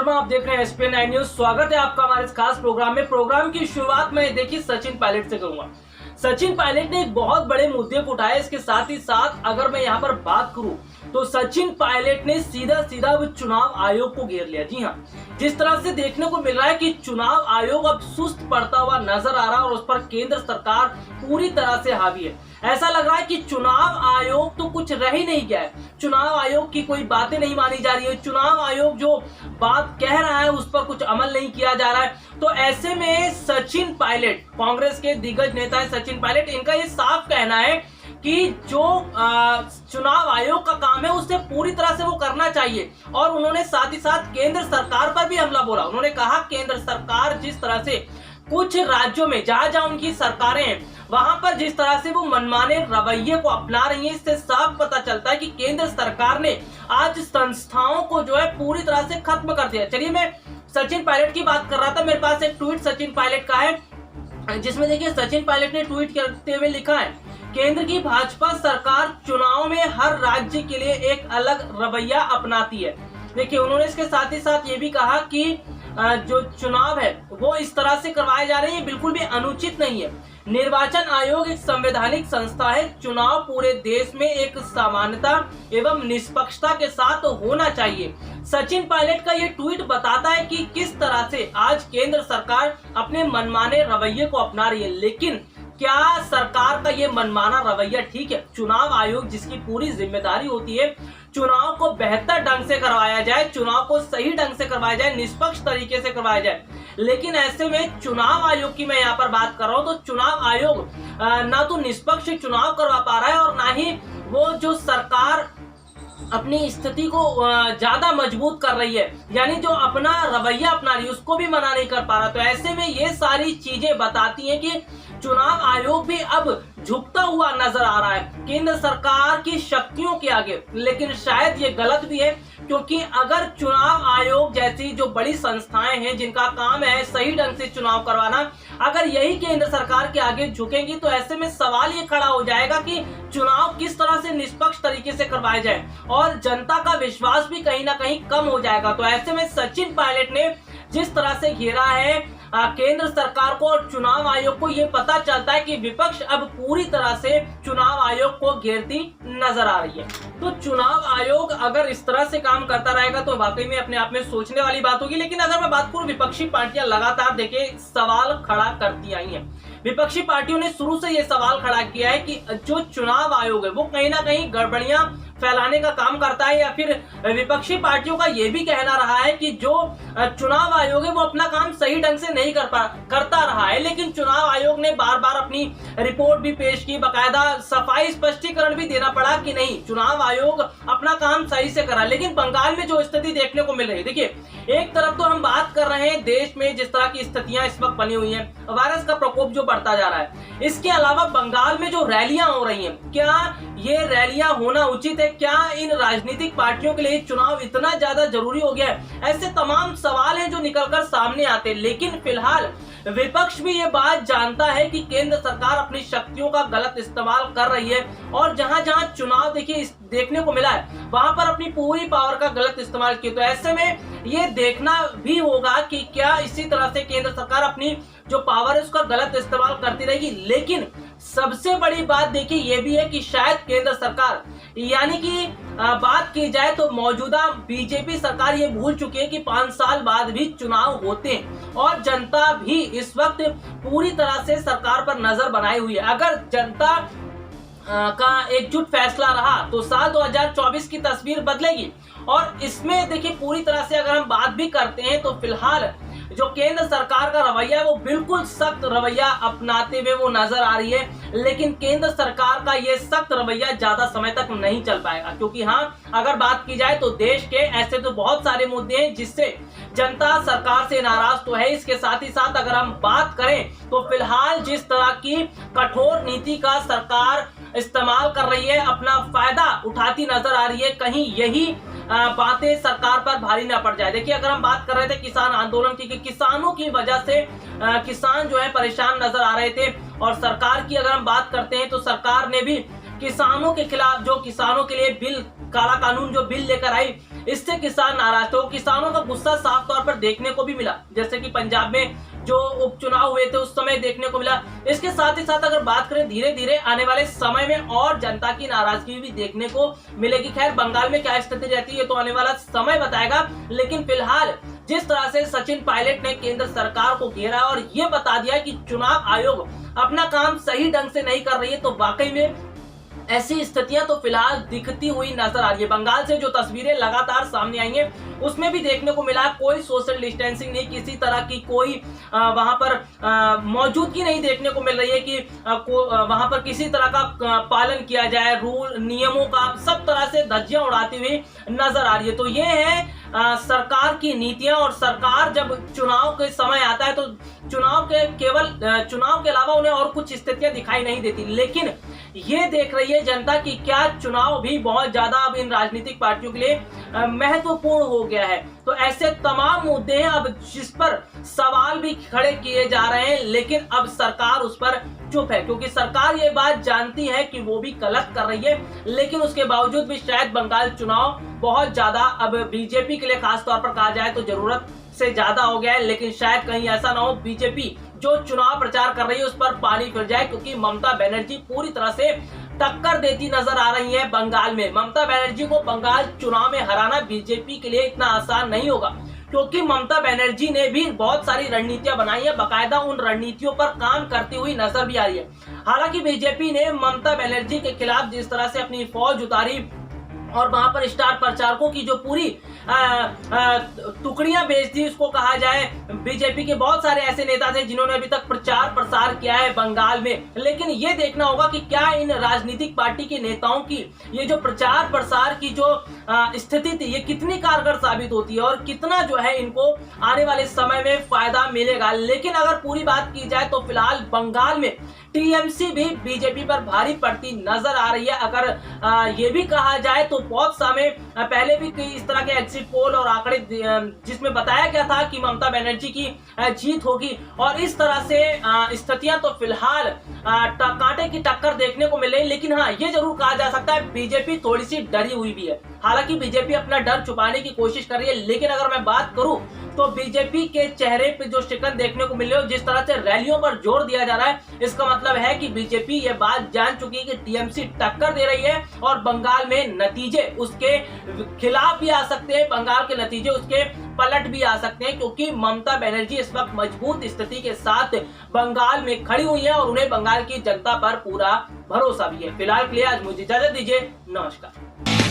शर्मा, आप देख रहे हैं एसपीएन 9 न्यूज। स्वागत है आपका हमारे इस खास प्रोग्राम में। प्रोग्राम की शुरुआत में देखिए सचिन पायलट से करूंगा। सचिन पायलट ने एक बहुत बड़े मुद्दे को उठाया। इसके साथ ही साथ अगर मैं यहाँ पर बात करूं तो सचिन पायलट ने सीधा सीधा चुनाव आयोग को घेर लिया। जी हाँ, जिस तरह से देखने को मिल रहा है कि चुनाव आयोग अब सुस्त पड़ता हुआ नजर आ रहा है और उस पर केंद्र सरकार पूरी तरह से हावी है। ऐसा लग रहा है कि चुनाव आयोग तो कुछ रह ही नहीं गया है। चुनाव आयोग की कोई बातें नहीं मानी जा रही है। चुनाव आयोग जो बात कह रहा है उस पर कुछ अमल नहीं किया जा रहा है। तो ऐसे में सचिन पायलट, कांग्रेस के दिग्गज नेता है सचिन पायलट, इनका ये साफ कहना है कि जो चुनाव आयोग का काम है उसे पूरी तरह से वो करना चाहिए। और उन्होंने साथ ही साथ केंद्र सरकार पर भी हमला बोला। उन्होंने कहा केंद्र सरकार जिस तरह से कुछ राज्यों में जहां जहां उनकी सरकारें हैं वहां पर जिस तरह से वो मनमाने रवैये को अपना रही है, इससे साफ पता चलता है कि केंद्र सरकार ने आज संस्थाओं को जो है पूरी तरह से खत्म कर दिया। चलिए, मैं सचिन पायलट की बात कर रहा था। मेरे पास एक ट्वीट सचिन पायलट का है जिसमें देखिए सचिन पायलट ने ट्वीट करते हुए लिखा है, केंद्र की भाजपा सरकार चुनाव में हर राज्य के लिए एक अलग रवैया अपनाती है। देखिए, उन्होंने इसके साथ ही साथ ये भी कहा कि जो चुनाव है वो इस तरह से करवाए जा रहे हैं, बिल्कुल भी अनुचित नहीं है। निर्वाचन आयोग एक संवैधानिक संस्था है। चुनाव पूरे देश में एक समानता एवं निष्पक्षता के साथ होना चाहिए। सचिन पायलट का ये ट्वीट बताता है कि किस तरह से आज केंद्र सरकार अपने मनमाने रवैये को अपना रही है। लेकिन क्या सरकार का ये मनमाना रवैया ठीक है? चुनाव आयोग जिसकी पूरी जिम्मेदारी होती है चुनाव को बेहतर ढंग से करवाया जाए, चुनाव को सही ढंग से करवाया जाए, निष्पक्ष तरीके से करवाया जाए। लेकिन ऐसे में चुनाव आयोग की मैं यहाँ पर बात कर रहा हूँ तो चुनाव आयोग ना तो निष्पक्ष चुनाव करवा पा रहा है और ना ही वो जो सरकार अपनी स्थिति को ज्यादा मजबूत कर रही है, यानी जो अपना रवैया अपना रही है उसको भी मना नहीं कर पा रहा। तो ऐसे में ये सारी चीजें बताती हैं कि चुनाव आयोग भी अब झुकता हुआ नजर आ रहा है केंद्र सरकार की शक्तियों के आगे। लेकिन शायद ये गलत भी है, क्योंकि अगर चुनाव आयोग जैसी जो बड़ी संस्थाएं हैं जिनका काम है सही ढंग से चुनाव करवाना, अगर यही केंद्र सरकार के आगे झुकेंगी तो ऐसे में सवाल ये खड़ा हो जाएगा कि चुनाव किस तरह से निष्पक्ष तरीके से करवाए जाए और जनता का विश्वास भी कहीं ना कहीं कम हो जाएगा। तो ऐसे में सचिन पायलट ने जिस तरह से घेरा है केंद्र सरकार को और चुनाव आयोग को, ये पता चलता है कि विपक्ष अब पूरी तरह से चुनाव आयोग को घेरती नजर आ रही है। तो चुनाव आयोग अगर इस तरह से काम करता रहेगा तो वाकई में अपने आप में सोचने वाली बात होगी। लेकिन अगर मैं बात करूं, विपक्षी पार्टियां लगातार देखिए सवाल खड़ा करती आई हैं। विपक्षी पार्टियों ने शुरू से ये सवाल खड़ा किया है कि जो चुनाव आयोग है वो कहीं ना कहीं गड़बड़ियां फैलाने का काम करता है, या फिर विपक्षी पार्टियों का ये भी कहना रहा है कि जो चुनाव आयोग है वो अपना काम सही ढंग से नहीं करता रहा है। लेकिन चुनाव आयोग ने बार बार अपनी रिपोर्ट भी पेश की, बाकायदा सफाई स्पष्टीकरण भी देना पड़ा कि नहीं चुनाव आयोग अपना काम सही से करा। लेकिन बंगाल में जो स्थिति देखने को मिल रही है, देखिए एक तरफ तो हम बात कर रहे हैं देश में जिस तरह की स्थितियां इस वक्त बनी हुई हैं, वायरस का प्रकोप जो बढ़ता जा रहा है, इसके अलावा बंगाल में जो रैलियां हो रही हैं, क्या ये रैलियां होना उचित है? क्या इन राजनीतिक पार्टियों के लिए चुनाव इतना ज्यादा जरूरी हो गया है? ऐसे तमाम सवाल हैं जो निकलकर सामने आते हैं। लेकिन फिलहाल विपक्ष भी ये बात जानता है कि केंद्र सरकार अपनी शक्तियों का गलत इस्तेमाल कर रही है और जहां जहां चुनाव देखिए देखने को मिला है वहां पर अपनी पूरी पावर का गलत इस्तेमाल किया। तो ऐसे में ये देखना भी होगा कि क्या इसी तरह से केंद्र सरकार अपनी जो पावर है उसका गलत इस्तेमाल करती रहेगी। लेकिन सबसे बड़ी बात देखिए ये भी है कि शायद केंद्र सरकार, यानी कि बात की जाए तो मौजूदा बीजेपी सरकार ये भूल चुकी है कि 5 साल बाद भी चुनाव होते हैं और जनता भी इस वक्त पूरी तरह से सरकार पर नजर बनाई हुई है। अगर जनता का एकजुट फैसला रहा तो साल 2024 की तस्वीर बदलेगी। और इसमें देखिए पूरी तरह से अगर हम बात भी करते हैं तो फिलहाल जो केंद्र सरकार का रवैया है वो बिल्कुल सख्त रवैया अपनाते हुए वो नजर आ रही है। लेकिन केंद्र सरकार का ये सख्त रवैया ज्यादा समय तक नहीं चल पाएगा, क्योंकि हाँ अगर बात की जाए तो देश के ऐसे तो बहुत सारे मुद्दे हैं जिससे जनता सरकार से नाराज तो है। इसके साथ ही साथ अगर हम बात करें तो फिलहाल जिस तरह की कठोर नीति का सरकार इस्तेमाल कर रही है, अपना फायदा उठाती नजर आ रही है, कहीं यही बातें सरकार पर भारी ना पड़ जाए। देखिए अगर हम बात कर रहे थे किसान आंदोलन की, किसानों की वजह से किसान जो है परेशान नजर आ रहे थे, और सरकार की अगर हम बात करते हैं तो सरकार ने भी किसानों के खिलाफ जो किसानों के लिए बिल, काला कानून जो बिल लेकर आई, इससे किसान नाराज थे। किसानों का गुस्सा साफ तौर पर देखने को भी मिला, जैसे कि पंजाब में जो उपचुनाव हुए थे उस समय देखने को मिला। इसके साथ ही साथ अगर बात करें धीरे धीरे आने वाले समय में और जनता की नाराजगी भी देखने को मिलेगी। खैर बंगाल में क्या स्थिति रहती है तो आने वाला समय बताएगा, लेकिन फिलहाल जिस तरह से सचिन पायलट ने केंद्र सरकार को घेरा और ये बता दिया कि चुनाव आयोग अपना काम सही ढंग से नहीं कर रही है, तो वाकई में ऐसी स्थितियां तो फिलहाल दिखती हुई नजर आ रही है। बंगाल से जो तस्वीरें लगातार सामने आई हैं उसमें भी देखने को मिला कोई सोशल डिस्टेंसिंग नहीं, किसी तरह की कोई वहां पर मौजूदगी नहीं देखने को मिल रही है कि वहां पर किसी तरह का पालन किया जाए, रूल नियमों का सब तरह से धज्जियां उड़ाती हुई नजर आ रही है। तो ये है सरकार की नीतियां, और सरकार जब चुनाव के समय आता है तो चुनाव के अलावा उन्हें और कुछ स्थितियां दिखाई नहीं देती, लेकिन ये देख रही है जनता की क्या चुनाव भी बहुत ज्यादा अब इन राजनीतिक पार्टियों के लिए महत्वपूर्ण हो गया है। तो ऐसे तमाम मुद्दे हैं अब जिस पर सवाल भी खड़े किए जा रहे हैं, लेकिन अब सरकार उस पर चुप है, क्योंकि सरकार ये बात जानती है कि वो भी गलत कर रही है, लेकिन उसके बावजूद भी शायद बंगाल चुनाव बहुत ज्यादा अब बीजेपी के लिए खास तौर पर कहा जाए तो जरूरत से ज्यादा हो गया है। लेकिन शायद कहीं ऐसा ना हो बीजेपी जो चुनाव प्रचार कर रही है उस पर पानी फिर जाए, क्योंकि ममता बनर्जी पूरी तरह से टक्कर देती नजर आ रही है बंगाल में। ममता बनर्जी को बंगाल चुनाव में हराना बीजेपी के लिए इतना आसान नहीं होगा, क्योंकि ममता बनर्जी ने भी बहुत सारी रणनीतियां बनाई है, बाकायदा उन रणनीतियों पर काम करती हुई नजर भी आ रही है। हालांकि बीजेपी ने ममता बनर्जी के खिलाफ जिस तरह से अपनी फौज उतारी और वहां पर स्टार प्रचारकों की जो पूरी टुकड़ियां भेज दी उसको कहा जाए, बीजेपी के बहुत सारे ऐसे नेता थे जिन्होंने अभी तक प्रचार प्रसार किया है बंगाल में, लेकिन ये देखना होगा कि क्या इन राजनीतिक पार्टी के नेताओं की ये जो प्रचार प्रसार की जो स्थिति थी ये कितनी कारगर साबित होती है और कितना जो है इनको आने वाले समय में फायदा मिलेगा। लेकिन अगर पूरी बात की जाए तो फिलहाल बंगाल में टीएमसी भी बीजेपी पर भारी पड़ती नजर आ रही है। अगर ये भी कहा जाए तो बहुत समय पहले भी इस तरह के एग्जिट पोल और आंकड़े जिसमें बताया गया था कि ममता बनर्जी की जीत होगी, और इस तरह से स्थितियां तो फिलहाल कांटे की टक्कर देखने को मिल रही। लेकिन हाँ, ये जरूर कहा जा सकता है बीजेपी थोड़ी सी डरी हुई भी है। हालांकि बीजेपी अपना डर छुपाने की कोशिश कर रही है, लेकिन अगर मैं बात करूं तो बीजेपी के चेहरे पे जो शिकन देखने को मिल रही है, जिस तरह से रैलियों पर जोर दिया जा रहा है, इसका मतलब है कि बीजेपी ये बात जान चुकी है कि टीएमसी टक्कर दे रही है और बंगाल में नतीजे उसके खिलाफ भी आ सकते हैं, बंगाल के नतीजे उसके पलट भी आ सकते हैं, क्योंकि ममता बनर्जी इस वक्त मजबूत स्थिति के साथ बंगाल में खड़ी हुई है और उन्हें बंगाल की जनता पर पूरा भरोसा भी है। फिलहाल के लिए आज मुझे इजाजत दीजिए, नमस्कार।